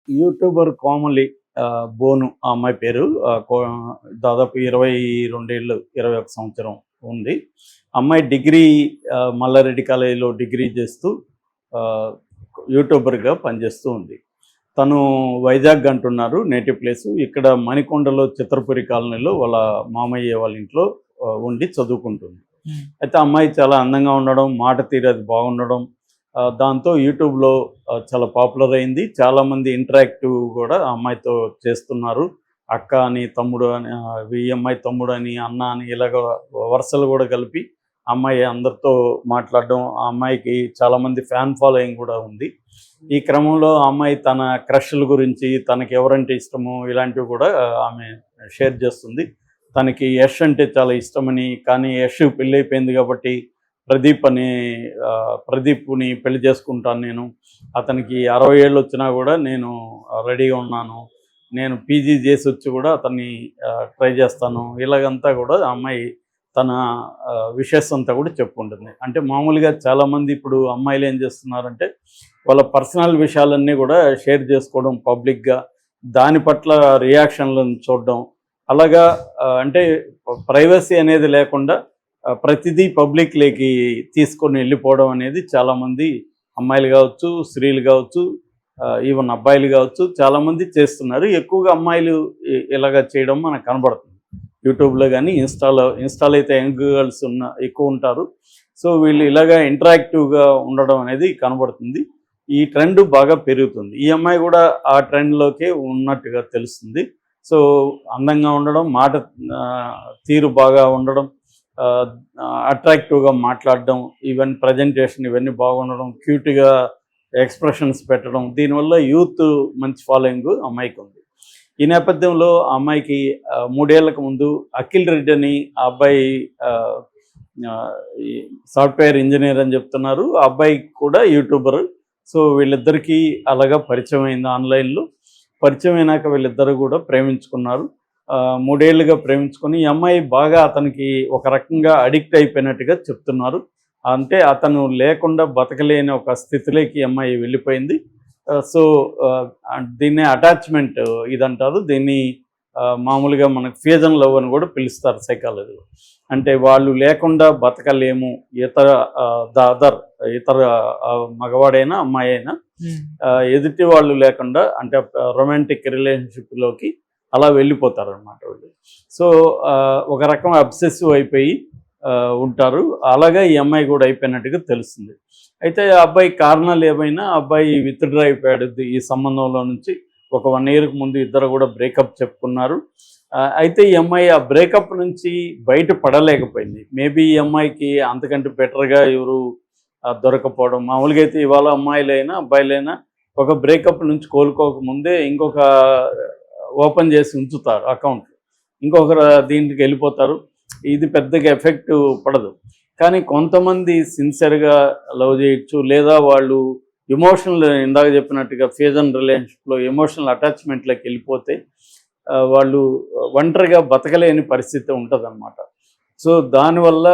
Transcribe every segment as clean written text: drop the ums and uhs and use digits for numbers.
YouTuber Komali బోను ఆ అమ్మాయి పేరు. దాదాపు 22 ఏళ్ళు, 21 సంవత్సరం ఉంది. అమ్మాయి డిగ్రీ మల్లారెడ్డి కాలేజీలో డిగ్రీ చేస్తూ ఆహ్, యూట్యూబర్‌గా పనిచేస్తూ ఉంది. తను వైజాగ్ అంటున్నారు నేటివ్ ప్లేసు. ఇక్కడ మణికొండలో చిత్రపురి కాలనీలో వాళ్ళ మామయ్య వాళ్ళ ఇంట్లో ఉండి చదువుకుంటుంది. హ్మ్. అయితే ఆ అమ్మాయి చాలా అందంగా ఉండడం, మాట తీరు అది బాగుండడం, దాంతో యూట్యూబ్‌లో చాలా పాపులర్ అయింది. చాలామంది ఇంటరాక్టివ్ కూడా ఆ అమ్మాయితో చేస్తున్నారు. అక్క అని, తమ్ముడు అని, ఈ అమ్మాయి తమ్ముడని, అన్న అని ఇలాగ వరుసలు కూడా కలిపి ఆ అమ్మాయి అందరితో మాట్లాడడం, ఆ అమ్మాయికి చాలామంది ఫ్యాన్ ఫాలోయింగ్ కూడా ఉంది. ఈ క్రమంలో ఆ అమ్మాయి తన క్రష్‌ల గురించి, తనకి ఎవరంటే ఇష్టమో ఇలాంటివి కూడా ఆమె షేర్ చేస్తుంది. తనకి యష్ అంటే చాలా ఇష్టమని, కానీ యష్ పెళ్ళైపోయింది కాబట్టి ప్రదీప్‌ని పెళ్లి చేసుకుంటాను నేను. అతనికి 60 ఏళ్ళు వచ్చినా కూడా నేను రెడీగా ఉన్నాను. నేను పీజీ చేసొచ్చి కూడా అతన్ని ట్రై చేస్తాను. ఇలాగంతా కూడా ఆ అమ్మాయి తన విషెస్ అంతా కూడా చెప్పుకుంటుంది. అంటే మామూలుగా చాలామంది ఇప్పుడు అమ్మాయిలు ఏం చేస్తున్నారంటే, వాళ్ళ పర్సనల్ విషయాలన్నీ కూడా షేర్ చేసుకోవడం పబ్లిక్‌గా, దాని పట్ల రియాక్షన్‌లను చూడడం. అలాగా అంటే ప్రైవసీ అనేది లేకుండా ప్రతిదీ పబ్లిక్‌లోకి తీసుకొని వెళ్ళిపోవడం అనేది చాలామంది అమ్మాయిలు కావచ్చు, స్త్రీలు కావచ్చు, ఈవెన్ అబ్బాయిలు కావచ్చు చాలామంది చేస్తున్నారు. ఎక్కువగా అమ్మాయిలు ఇలాగ చేయడం మనకు కనబడుతుంది. యూట్యూబ్‌లో గానీ, ఇన్‌స్టాలో అయితే యంగ్ గర్ల్స్ ఎక్కువ ఉంటారు. సో, వీళ్ళు ఇలాగ ఇంటరాక్టివ్‌గా ఉండడం అనేది కనబడుతుంది. ఈ ట్రెండ్ బాగా పెరుగుతుంది. ఈ అమ్మాయి కూడా ఆ ట్రెండ్‌లోకే ఉన్నట్టుగా తెలుస్తుంది. సో, అందంగా ఉండడం, మాట తీరు బాగా ఉండడం, ఆహ్, అట్రాక్టివ్‌గా మాట్లాడడం, ఈవెన్ ప్రజెంటేషన్ ఇవన్నీ బాగుండడం, క్యూట్‌గా ఎక్స్‌ప్రెషన్స్ పెట్టడం, దీనివల్ల యూత్ మంచి ఫాలోయింగ్ అమ్మాయికుంది. ఈ నేపథ్యంలో ఆ అమ్మాయికి 3 ఏళ్లకు ముందు అఖిల్ రెడ్డి అని ఆ అబ్బాయి ఆహ్, ఆహ్, ఈ సాఫ్ట్‌వేర్ ఇంజినీర్ అని చెప్తున్నారు. ఆ అబ్బాయి కూడా యూట్యూబర్. సో, వీళ్ళిద్దరికీ అలాగా పరిచయం అయింది ఆన్‌లైన్‌లో. పరిచయం అయినాక వీళ్ళిద్దరూ కూడా ప్రేమించుకున్నారు. 3 ఏళ్లుగా ప్రేమించుకొని ఈ అమ్మాయి బాగా అతనికి ఒక రకంగా అడిక్ట్ అయిపోయినట్టుగా చెప్తున్నారు. అంటే అతను లేకుండా బతకలేని ఒక స్థితిలోకి ఈ అమ్మాయి వెళ్ళిపోయింది. సో, దీన్నే అటాచ్‌మెంట్ ఇదంటారు. దీన్ని మామూలుగా మనకు ఫ్యూజన్ లవ్ అని కూడా పిలుస్తారు సైకాలజీలో. అంటే వాళ్ళు లేకుండా బతకలేము. ఇతర ఇతర మగవాడైనా, అమ్మాయి అయినా హ్మ్. ఎదుటి వాళ్ళు లేకుండా అంటే రొమాంటిక్ రిలేషన్‌షిప్‌లోకి అలా వెళ్ళిపోతారనమాట వాళ్ళు. సో, ఒక రకం అబ్సెసివ్ అయిపోయి ఉంటారు. అలాగా ఈ అమ్మాయి కూడా అయిపోయినట్టుగా తెలుస్తుంది. అయితే ఆ అబ్బాయి కారణాలు ఏమైనా ఆ అబ్బాయి విత్‌డ్రా అయిపోయాడు ఈ సంబంధంలో నుంచి. ఒక 1 ఇయర్‌కి ముందు ఇద్దరు కూడా బ్రేకప్ చెప్పుకున్నారు. అయితే ఈ అమ్మాయి ఆ బ్రేకప్ నుంచి బయట పడలేకపోయింది. మేబీ ఈ అమ్మాయికి అంతకంటే బెటర్‌గా ఎవరు దొరకపోవడం. మామూలుగా అయితే ఇవాళ అమ్మాయిలైనా, అబ్బాయిలైనా ఒక బ్రేకప్ నుంచి కోలుకోక ముందే ఇంకొక ఓపెన్ చేసి ఉంచుతారు అకౌంట్. ఇంకొకరు దీంట్లోకి వెళ్ళిపోతారు. ఇది పెద్దగా ఎఫెక్ట్ పడదు. కానీ కొంతమంది సిన్సియర్‌గా లవ్ చేయొచ్చు. లేదా వాళ్ళు ఎమోషనల్ ఇందాక చెప్పినట్టుగా ఫ్యూజన్ రిలేషన్‌షిప్‌లో ఎమోషనల్ అటాచ్‌మెంట్‌లోకి వెళ్ళిపోతే వాళ్ళు ఒంటరిగా బతకలేని పరిస్థితి ఉంటదనమాట. సో, దానివల్ల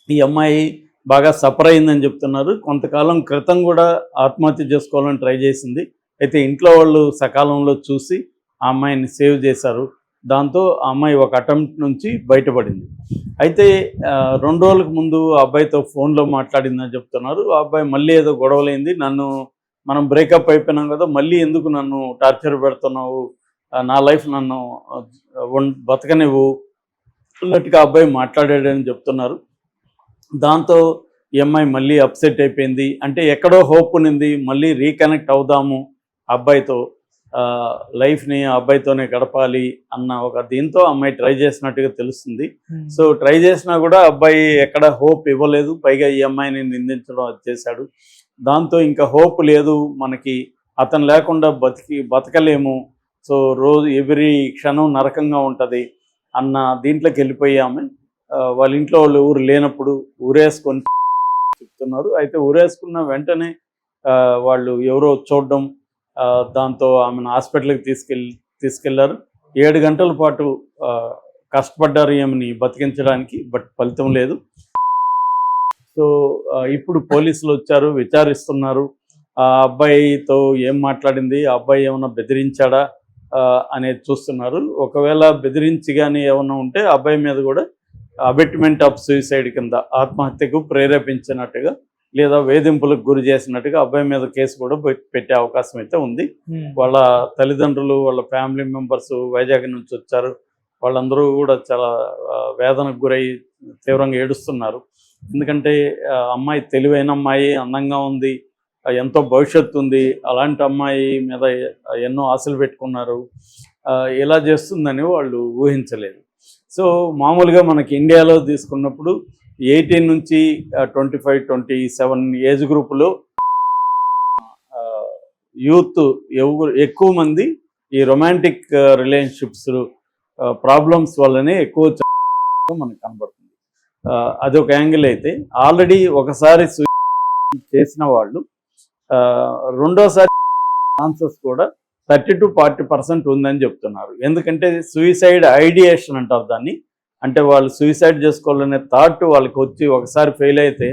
ఈ అమ్మాయి బాగా సఫర్ అయిందని చెప్తున్నారు. కొంతకాలం క్రితం కూడా ఆత్మహత్య చేసుకోవాలని ట్రై చేసింది. అయితే ఇంట్లో వాళ్ళు సకాలంలో చూసి ఆ అమ్మాయిని సేవ్ చేశారు. దాంతో ఆ అమ్మాయి ఒక అటెంప్ట్ నుంచి బయటపడింది. అయితే 2 రోజులకు ముందు ఆ అబ్బాయితో ఫోన్‌లో మాట్లాడిందని చెప్తున్నారు. ఆ అబ్బాయి మళ్ళీ ఏదో గొడవలైంది. మనం బ్రేకప్ అయిపోయినాం కదా! మళ్ళీ ఎందుకు నన్ను టార్చర్ పెడుతున్నావు? నా లైఫ్ నన్ను బతకనివ్వు అన్నట్టుగా ఆ అబ్బాయి మాట్లాడాడని చెప్తున్నారు. దాంతో ఈ అమ్మాయి మళ్ళీ అప్సెట్ అయిపోయింది. అంటే ఎక్కడో హోప్ ఉన్నింది. మళ్ళీ రీకనెక్ట్ అవుదాము అబ్బాయితో. లైఫ్‌ని ఆ అబ్బాయితోనే గడపాలి అన్న ఒక దీంతో అమ్మాయి ట్రై చేసినట్టుగా తెలుస్తుంది. హ్మ్. సో, ట్రై చేసినా కూడా అబ్బాయి ఎక్కడ హోప్ ఇవ్వలేదు. పైగా ఈ అమ్మాయిని నిందించడం అది చేశాడు. దాంతో ఇంకా హోప్ లేదు మనకి. అతను లేకుండా బతకలేము. సో, రోజు ఎవ్రీ క్షణం నరకంగా ఉంటది అన్న దీంట్లోకి వెళ్ళిపోయి ఆమె వాళ్ళ ఇంట్లో వాళ్ళు ఎవరు లేనప్పుడు ఊరేసుకొని చెప్తున్నారు. అయితే ఊరేసుకున్న వెంటనే వాళ్ళు ఎవరో చూడడం, దాంతో ఆమెను హాస్పిటల్‌కి తీసుకెళ్లారు. 7 గంటల పాటు కష్టపడ్డారు ఈమెని బతికించడానికి. బట్ ఫలితం లేదు. సో, ఇప్పుడు పోలీసులొచ్చారు, విచారిస్తున్నారు. ఆ అబ్బాయితో ఏం మాట్లాడింది, ఆ అబ్బాయి ఏమన్నా బెదిరించాడా అనేది చూస్తున్నారు. ఒకవేళ బెదిరించి కానీ ఏమన్నా ఉంటే ఆ అబ్బాయి మీద కూడా అబెట్మెంట్ ఆఫ్ సూసైడ్ కింద ఆత్మహత్యకు ప్రేరేపించినట్టుగా లేదా వేధింపులకు గురి చేసినట్టుగా అబ్బాయి మీద కేసు కూడా పెట్టే అవకాశం అయితే ఉంది. వాళ్ళ తల్లిదండ్రులు, వాళ్ళ ఫ్యామిలీ మెంబర్స్ వైజాగ్ నుంచి వచ్చారు. వాళ్ళందరూ కూడా చాలా వేదనకు గురై తీవ్రంగా ఏడుస్తున్నారు. ఎందుకంటే అమ్మాయి తెలివైన అమ్మాయి, అందంగా ఉంది, ఎంతో భవిష్యత్తు ఉంది. అలాంటి అమ్మాయి మీద ఎన్నో ఆశలు పెట్టుకున్నారు. ఇలా చేస్తుందని వాళ్ళు ఊహించలేదు. సో మామూలుగా మనకి ఇండియాలో తీసుకున్నప్పుడు 18 నుంచి 25, 27 ఏజ్ గ్రూపులో యూత్ ఎక్కువ మంది ఈ రొమాంటిక్ రిలేషన్షిప్స్ ప్రాబ్లమ్స్ వల్లనే ఎక్కువ మనకు కనబడుతుంది. అదొక యాంగిల్ అయితే, ఆల్రెడీ ఒకసారి చేసిన వాళ్ళు రెండోసారి ఛాన్సెస్ కూడా 30 to 40% ఉందని చెప్తున్నారు. ఎందుకంటే సూసైడ్ ఐడియేషన్ అంటారు దాన్ని. అంటే వాళ్ళు సూసైడ్ చేసుకోవాలనే థాట్ వాళ్ళకి వచ్చి ఒకసారి ఫెయిల్ అయితే